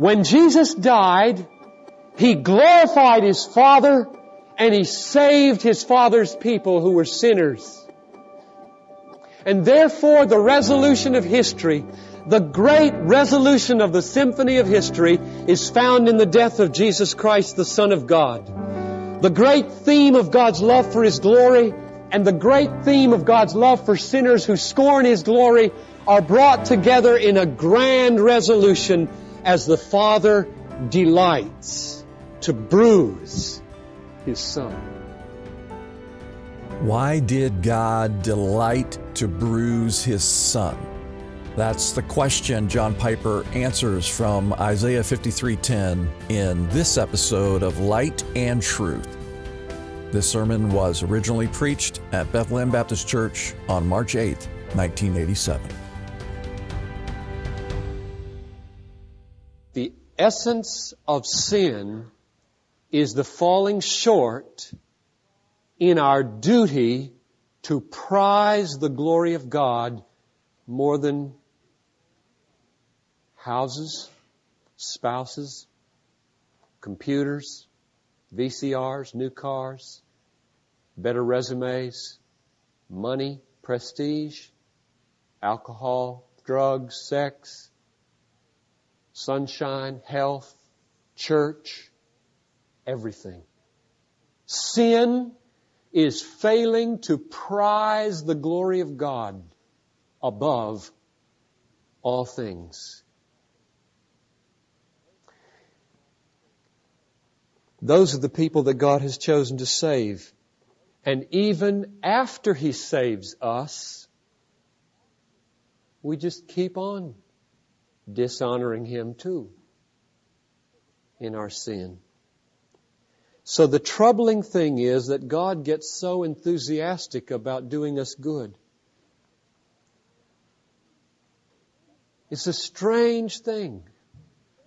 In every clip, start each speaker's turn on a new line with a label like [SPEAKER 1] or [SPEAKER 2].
[SPEAKER 1] When Jesus died, He glorified His Father and He saved His Father's people who were sinners. And therefore the resolution of history, the great resolution of the symphony of history, is found in the death of Jesus Christ, the Son of God. The great theme of God's love for His glory and the great theme of God's love for sinners who scorn His glory are brought together in a grand resolution as the Father delights to bruise His Son.
[SPEAKER 2] Why did God delight to bruise His Son? That's the question John Piper answers from Isaiah 53:10 in this episode of Light and Truth. This sermon was originally preached at Bethlehem Baptist Church on March 8, 1987.
[SPEAKER 1] The essence of sin is the falling short in our duty to prize the glory of God more than houses, spouses, computers, VCRs, new cars, better resumes, money, prestige, alcohol, drugs, sex, sunshine, health, church, everything. Sin is failing to prize the glory of God above all things. Those are the people that God has chosen to save. And even after He saves us, we just keep on dishonoring Him too in our sin. So the troubling thing is that God gets so enthusiastic about doing us good. It's a strange thing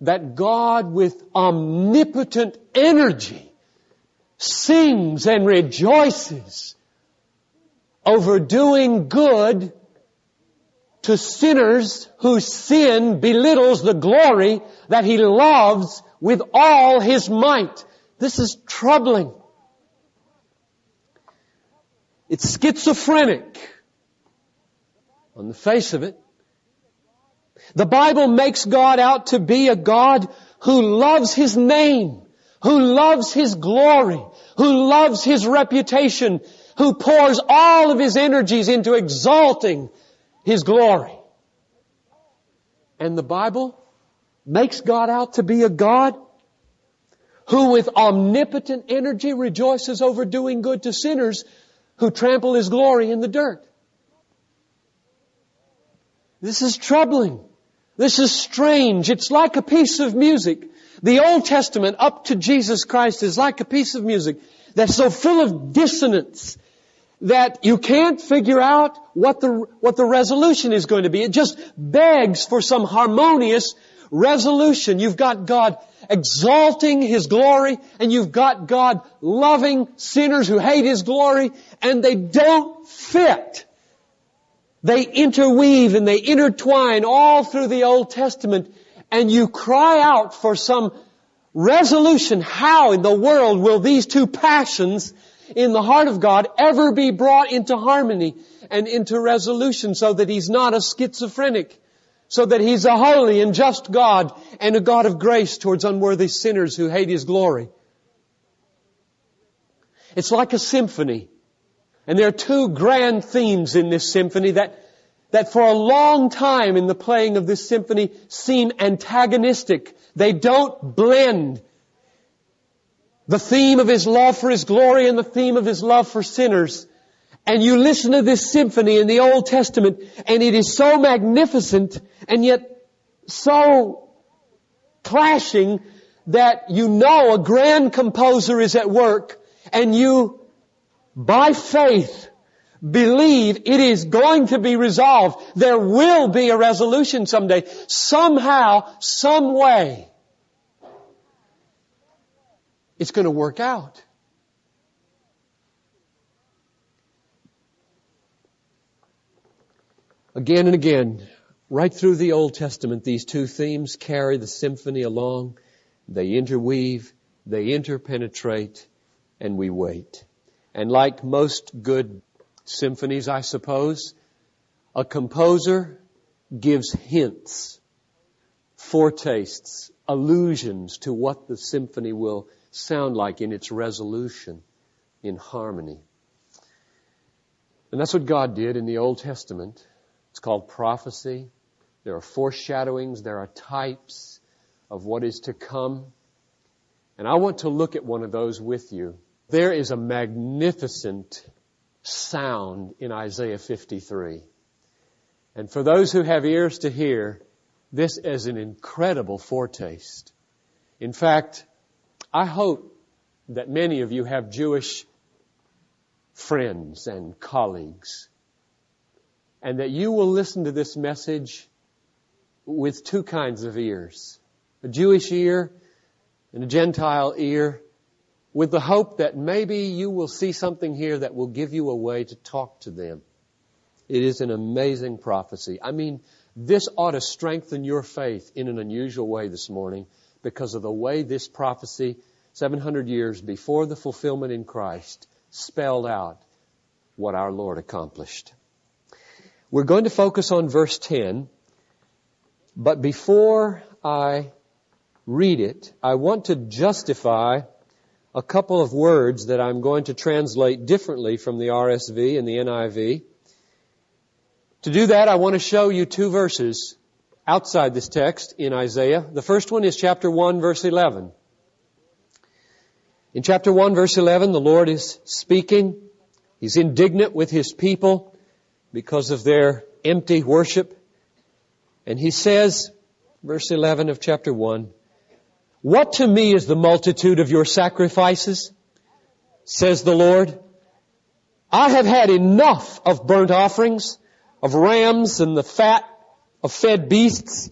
[SPEAKER 1] that God with omnipotent energy sings and rejoices over doing good to sinners whose sin belittles the glory that He loves with all His might. This is troubling. It's schizophrenic on the face of it. The Bible makes God out to be a God who loves His name, who loves His glory, who loves His reputation, who pours all of His energies into exalting His glory. And the Bible makes God out to be a God who with omnipotent energy rejoices over doing good to sinners who trample His glory in the dirt. This is troubling. This is strange. It's like a piece of music. The Old Testament up to Jesus Christ is like a piece of music that's so full of dissonance that you can't figure out what the resolution is going to be. It just begs for some harmonious resolution. You've got God exalting His glory, and you've got God loving sinners who hate His glory, and they don't fit. They interweave and they intertwine all through the Old Testament, and you cry out for some resolution. How in the world will these two passions in the heart of God ever be brought into harmony and into resolution so that He's not a schizophrenic, so that He's a holy and just God and a God of grace towards unworthy sinners who hate His glory? It's like a symphony. And there are two grand themes in this symphony that for a long time in the playing of this symphony seem antagonistic. They don't blend. The theme of His love for His glory and the theme of His love for sinners. And you listen to this symphony in the Old Testament, and it is so magnificent and yet so clashing that you know a grand composer is at work, and you, by faith, believe it is going to be resolved. There will be a resolution someday. Somehow, some way, it's going to work out. Again and again, Right through the Old Testament, these two themes carry the symphony along. They interweave, they interpenetrate, and we wait. And like most good symphonies, I suppose, a composer gives hints, foretastes, allusions to what the symphony will sound like in its resolution, in harmony. And that's what God did in the Old Testament. It's called prophecy. There are foreshadowings, there are types of what is to come. And I want to look at one of those with you. There is a magnificent sound in Isaiah 53. And for those who have ears to hear, this is an incredible foretaste. In fact, I hope that many of you have Jewish friends and colleagues, and that you will listen to this message with two kinds of ears, a Jewish ear and a Gentile ear, with the hope that maybe you will see something here that will give you a way to talk to them. It is an amazing prophecy. I mean, this ought to strengthen your faith in an unusual way this morning because of the way this prophecy, 700 years before the fulfillment in Christ, spelled out what our Lord accomplished. We're going to focus on verse 10, but before I read it, I want to justify a couple of words that I'm going to translate differently from the RSV and the NIV. To do that, I want to show you two verses outside this text in Isaiah. The first one is chapter 1, verse 11. In chapter 1, verse 11, the Lord is speaking. He's indignant with His people because of their empty worship. And He says, verse 11 of chapter 1, "What to me is the multitude of your sacrifices, says the Lord. I have had enough of burnt offerings, of rams and the fat of fed beasts.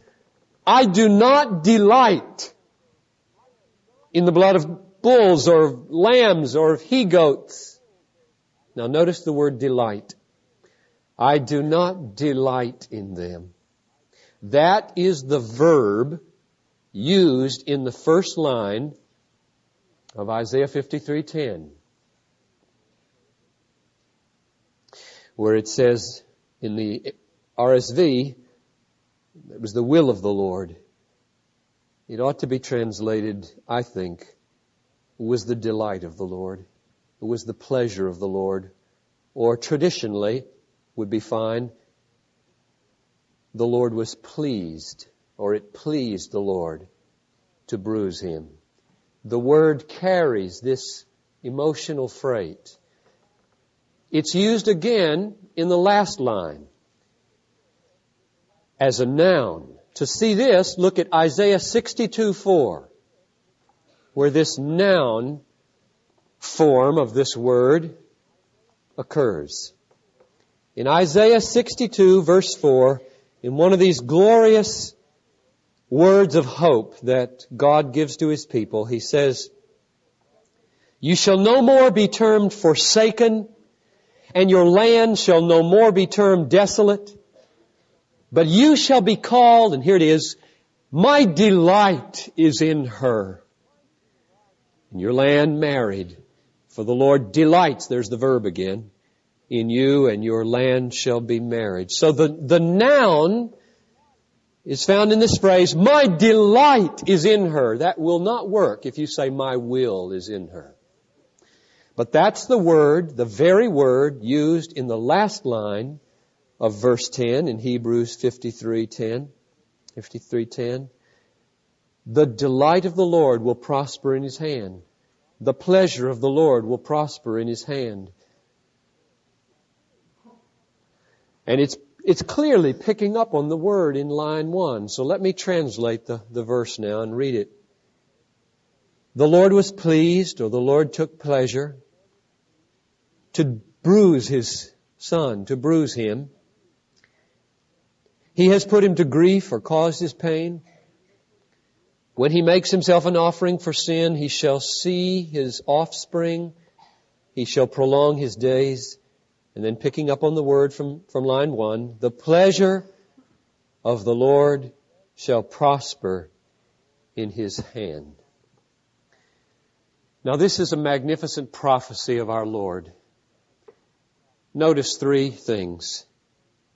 [SPEAKER 1] I do not delight in the blood of bulls or of lambs or of he-goats." Now notice the word delight. I do not delight in them. That is the verb used in the first line of Isaiah 53:10, where it says in the RSV, it was the will of the Lord. It ought to be translated, I think, was the delight of the Lord. It was the pleasure of the Lord. Or traditionally would be fine, the Lord was pleased, or it pleased the Lord to bruise Him. The word carries this emotional freight. It's used again in the last line as a noun. To see this, look at Isaiah 62:4, where this noun form of this word occurs. In Isaiah 62, verse 4, in one of these glorious words of hope that God gives to His people, He says, "You shall no more be termed forsaken, and your land shall no more be termed desolate, but you shall be called," and here it is, "My delight is in her, and your land married, for the Lord delights," there's the verb again, "in you, and your land shall be married." So the noun is found in this phrase, "My delight is in her." That will not work if you say, "My will is in her." But that's the word, the very word used in the last line of verse 10 in Hebrews 53:10. The delight of the Lord will prosper in His hand. The pleasure of the Lord will prosper in His hand. And it's clearly picking up on the word in line 1. So let me translate the verse now and read it. The Lord was pleased, or the Lord took pleasure, to bruise His Son, to bruise Him. He has put Him to grief or caused His pain. When He makes Himself an offering for sin, He shall see His offspring. He shall prolong His days. And then picking up on the word from line 1, the pleasure of the Lord shall prosper in His hand. Now this is a magnificent prophecy of our Lord. Notice three things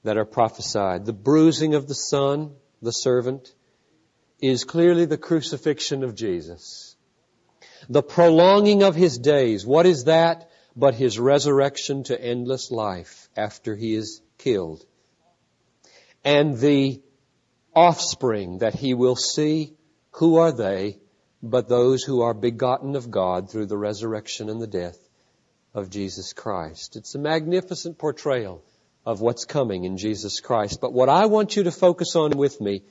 [SPEAKER 1] that are prophesied. The bruising of the Son, the servant, is clearly the crucifixion of Jesus. The prolonging of His days, what is that but His resurrection to endless life after He is killed? And the offspring that He will see, who are they but those who are begotten of God through the resurrection and the death of Jesus Christ. It's a magnificent portrayal of what's coming in Jesus Christ. But what I want you to focus on with me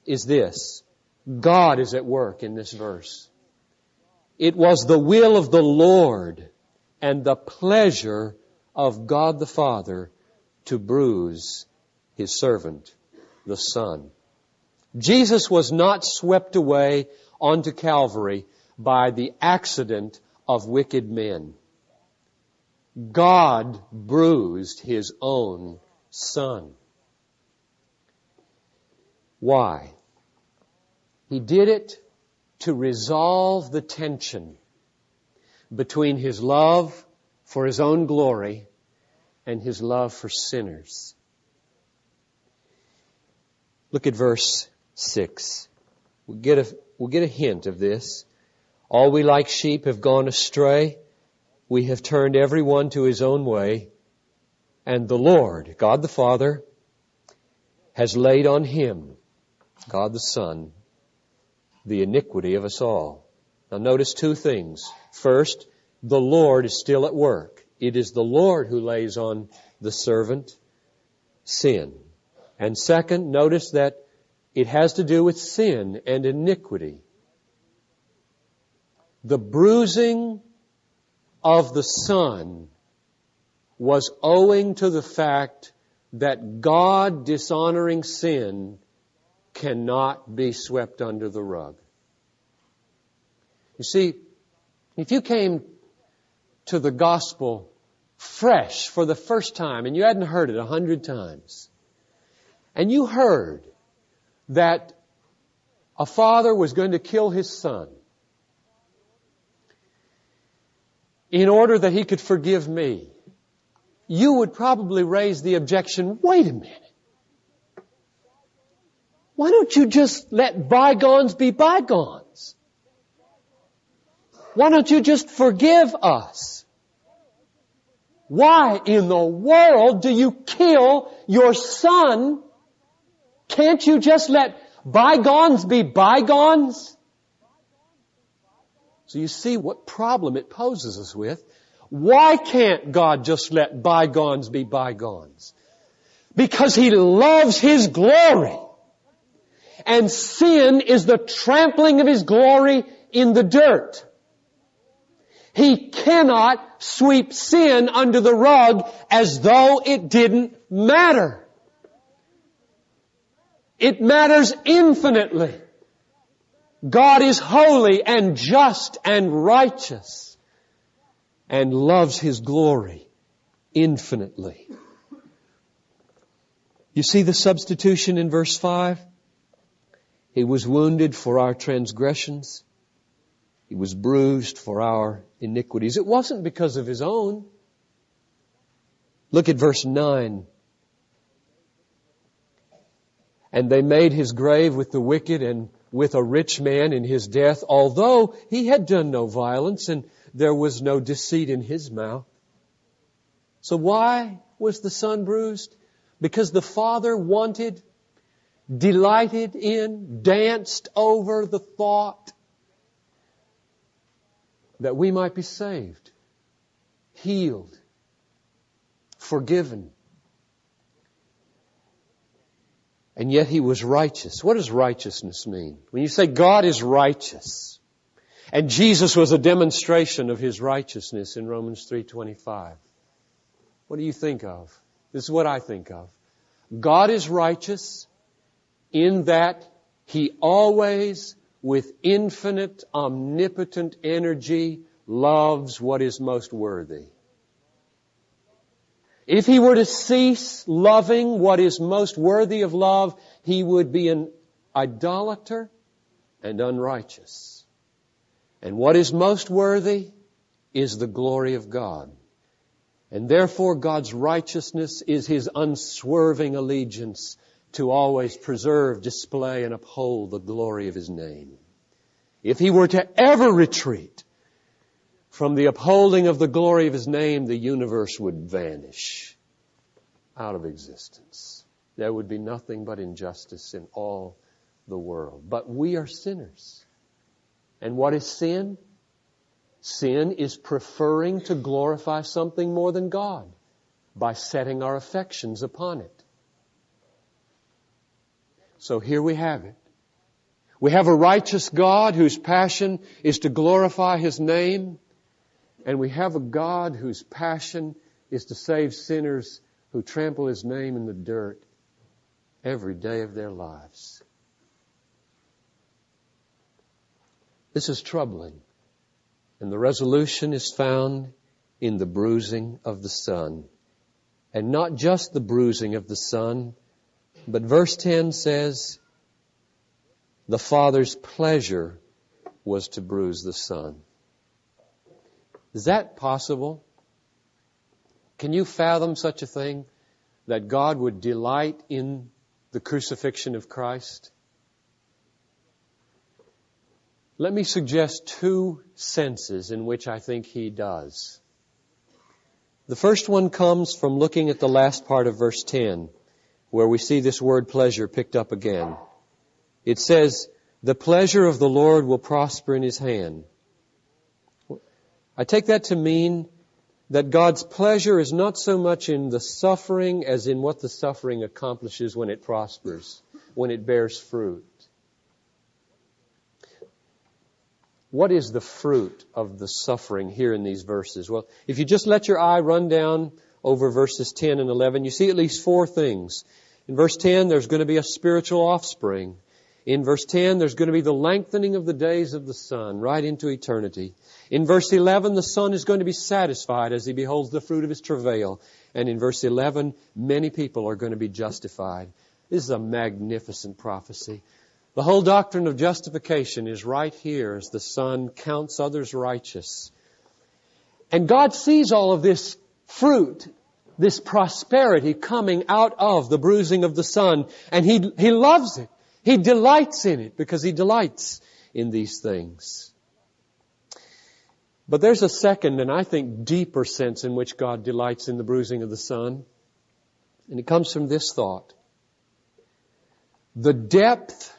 [SPEAKER 1] is this. God is at work in this verse. It was the will of the Lord and the pleasure of God the Father to bruise His servant, the Son. Jesus was not swept away onto Calvary by the accident of wicked men. God bruised His own Son. Why? He did it to resolve the tension between His love for His own glory and His love for sinners. Look at verse 6. We'll get a hint of this. All we like sheep have gone astray. We have turned every one to his own way. And the Lord, God the Father, has laid on Him, God the Son, the iniquity of us all. Now notice two things. First, the Lord is still at work. It is the Lord who lays on the servant sin. And second, notice that it has to do with sin and iniquity. The bruising of the Son was owing to the fact that God dishonoring sin cannot be swept under the rug. You see, if you came to the gospel fresh for the first time and you hadn't heard it 100 times, and you heard that a father was going to kill his son in order that he could forgive me, you would probably raise the objection, wait a minute. Why don't you just let bygones be bygones? Why don't you just forgive us? Why in the world do you kill your son? Can't you just let bygones be bygones? So you see what problem it poses us with. Why can't God just let bygones be bygones? Because He loves His glory. And sin is the trampling of His glory in the dirt. He cannot sweep sin under the rug as though it didn't matter. It matters infinitely. God is holy and just and righteous and loves His glory infinitely. You see the substitution in verse 5? He was wounded for our transgressions. He was bruised for our iniquities. It wasn't because of His own. Look at verse 9. And they made His grave with the wicked and with a rich man in his death, although he had done no violence and there was no deceit in his mouth. So why was the Son bruised? Because the Father wanted, delighted in, danced over the thought that we might be saved, healed, forgiven. And yet He was righteous. What does righteousness mean? When you say God is righteous, and Jesus was a demonstration of His righteousness in Romans 3:25, what do you think of? This is what I think of. God is righteous in that He always, with infinite, omnipotent energy, loves what is most worthy. If He were to cease loving what is most worthy of love, He would be an idolater and unrighteous. And what is most worthy is the glory of God. And therefore God's righteousness is His unswerving allegiance to always preserve, display, and uphold the glory of His name. If He were to ever retreat from the upholding of the glory of His name, the universe would vanish out of existence. There would be nothing but injustice in all the world. But we are sinners. And what is sin? Sin is preferring to glorify something more than God by setting our affections upon it. So here we have it. We have a righteous God whose passion is to glorify His name. And we have a God whose passion is to save sinners who trample His name in the dirt every day of their lives. This is troubling. And the resolution is found in the bruising of the Son. And not just the bruising of the Son, but verse 10 says, the Father's pleasure was to bruise the Son. Is that possible? Can you fathom such a thing? That God would delight in the crucifixion of Christ? Let me suggest two senses in which I think He does. The first one comes from looking at the last part of verse 10, where we see this word pleasure picked up again. It says, the pleasure of the Lord will prosper in His hand. I take that to mean that God's pleasure is not so much in the suffering as in what the suffering accomplishes when it prospers, when it bears fruit. What is the fruit of the suffering here in these verses? Well, if you just let your eye run down over verses 10 and 11, you see at least four things. In verse 10, there's going to be a spiritual offspring. In verse 10, there's going to be the lengthening of the days of the Son right into eternity. In verse 11, the Son is going to be satisfied as He beholds the fruit of His travail. And in verse 11, many people are going to be justified. This is a magnificent prophecy. The whole doctrine of justification is right here as the Son counts others righteous. And God sees all of this fruit, this prosperity coming out of the bruising of the Son, and He loves it. He delights in it because He delights in these things. But there's a second and I think deeper sense in which God delights in the bruising of the Son. And it comes from this thought. The depth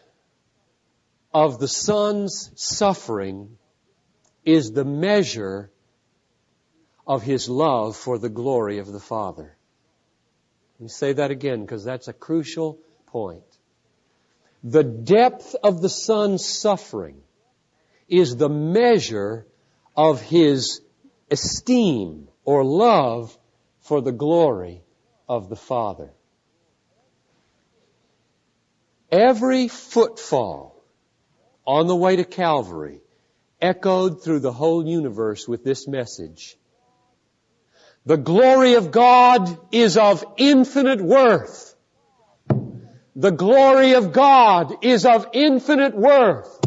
[SPEAKER 1] of the Son's suffering is the measure of His love for the glory of the Father. Let me say that again because that's a crucial point. The depth of the Son's suffering is the measure of His esteem or love for the glory of the Father. Every footfall on the way to Calvary echoed through the whole universe with this message. The glory of God is of infinite worth. The glory of God is of infinite worth.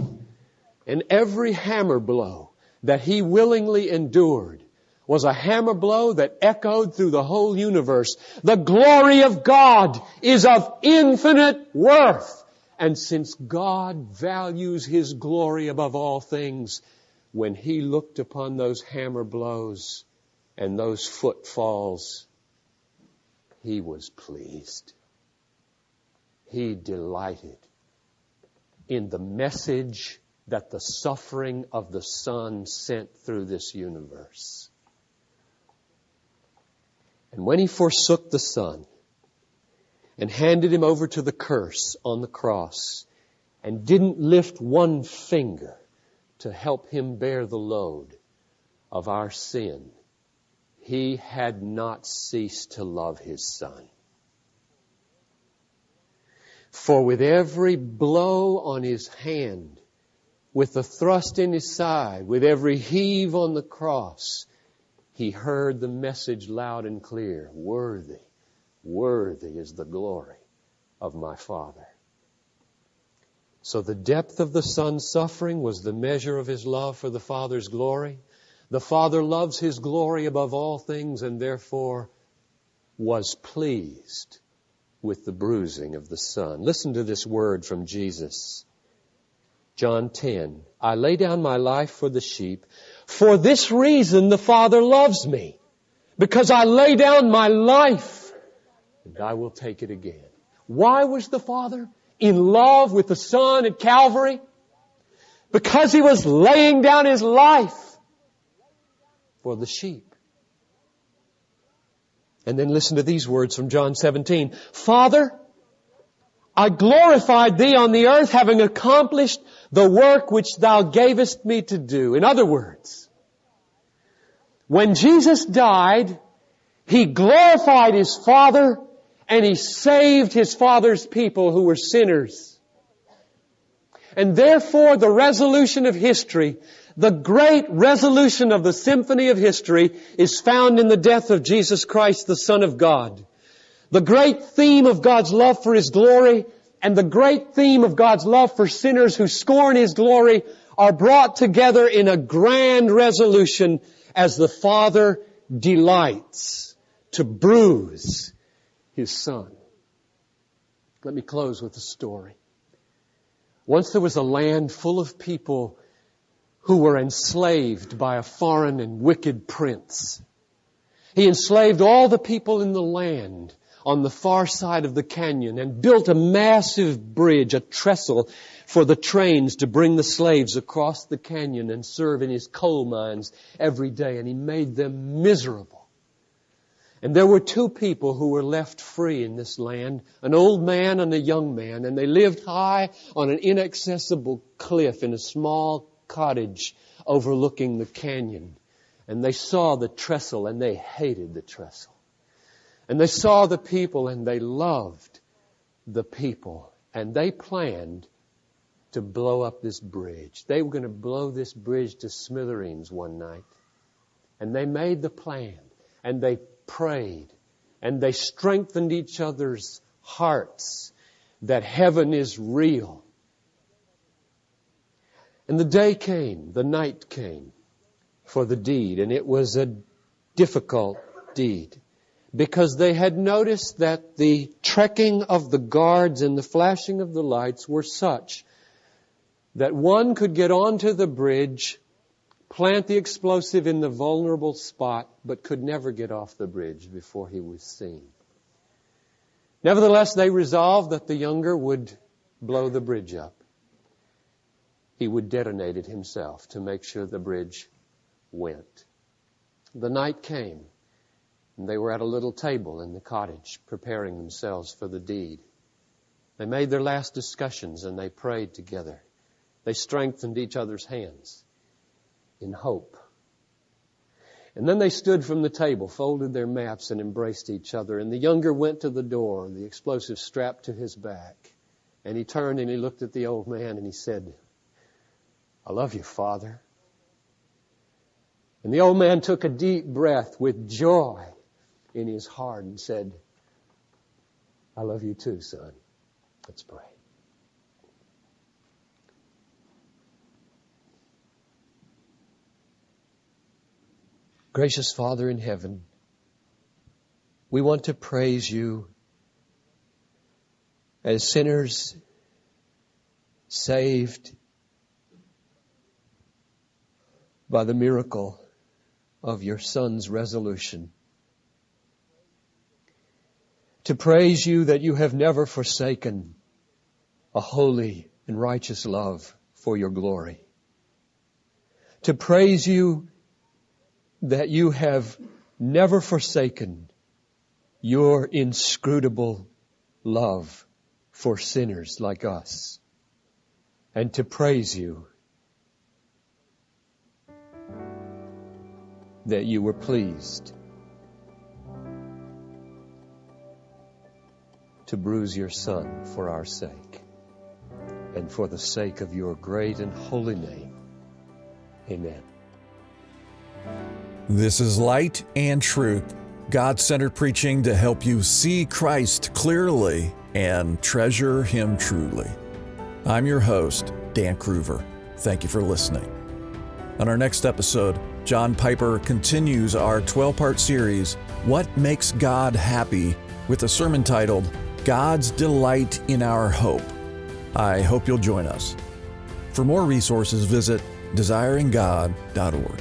[SPEAKER 1] And every hammer blow that He willingly endured was a hammer blow that echoed through the whole universe. The glory of God is of infinite worth. And since God values His glory above all things, when He looked upon those hammer blows and those footfalls, He was pleased. He delighted in the message that the suffering of the Son sent through this universe. And when He forsook the Son and handed Him over to the curse on the cross and didn't lift one finger to help Him bear the load of our sin, He had not ceased to love His Son. For with every blow on His hand, with the thrust in His side, with every heave on the cross, he heard the message loud and clear. Worthy, worthy is the glory of my Father. So the depth of the Son's suffering was the measure of His love for the Father's glory. The Father loves His glory above all things and therefore was pleased with the bruising of the Son. Listen to this word from Jesus. John 10, I lay down my life for the sheep. For this reason the Father loves me, because I lay down my life and I will take it again. Why was the Father in love with the Son at Calvary? Because He was laying down His life for the sheep. And then listen to these words from John 17. Father, I glorified Thee on the earth, having accomplished the work which Thou gavest me to do. In other words, when Jesus died, He glorified His Father and He saved His Father's people who were sinners. And therefore the resolution of history, the great resolution of the symphony of history, is found in the death of Jesus Christ, the Son of God. The great theme of God's love for His glory and the great theme of God's love for sinners who scorn His glory are brought together in a grand resolution as the Father delights to bruise His Son. Let me close with a story. Once there was a land full of people who were enslaved by a foreign and wicked prince. He enslaved all the people in the land on the far side of the canyon and built a massive bridge, a trestle, for the trains to bring the slaves across the canyon and serve in his coal mines every day. And he made them miserable. And there were two people who were left free in this land, an old man and a young man, and they lived high on an inaccessible cliff in a small cottage overlooking the canyon. And they saw the trestle and they hated the trestle. And they saw the people and they loved the people. And they planned to blow up this bridge. They were going to blow this bridge to smithereens one night. And they made the plan. And they prayed. And they strengthened each other's hearts that heaven is real. And the day came, the night came for the deed. And it was a difficult deed. Because they had noticed that the trekking of the guards and the flashing of the lights were such that one could get onto the bridge, plant the explosive in the vulnerable spot, but could never get off the bridge before he was seen. Nevertheless, they resolved that the younger would blow the bridge up. He would detonate it himself to make sure the bridge went. The night came. And they were at a little table in the cottage, preparing themselves for the deed. They made their last discussions and they prayed together. They strengthened each other's hands in hope. And then they stood from the table, folded their maps and embraced each other. And the younger went to the door, the explosive strapped to his back. And he turned and he looked at the old man and he said, "I love you, Father." And the old man took a deep breath with joy in his heart and said, "I love you too, son." Let's pray. Gracious Father in heaven, we want to praise you as sinners saved by the miracle of your Son's resolution. To praise you that you have never forsaken a holy and righteous love for your glory. To praise you that you have never forsaken your inscrutable love for sinners like us. And to praise you that you were pleased to bruise your Son for our sake and for the sake of your great and holy name. Amen.
[SPEAKER 2] This is Light and Truth, God-centered preaching to help you see Christ clearly and treasure Him truly. I'm your host, Dan Kruver. Thank you for listening. On our next episode, John Piper continues our 12-part series, What Makes God Happy, with a sermon titled, God's Delight in Our Hope. I hope you'll join us. For more resources, visit desiringgod.org.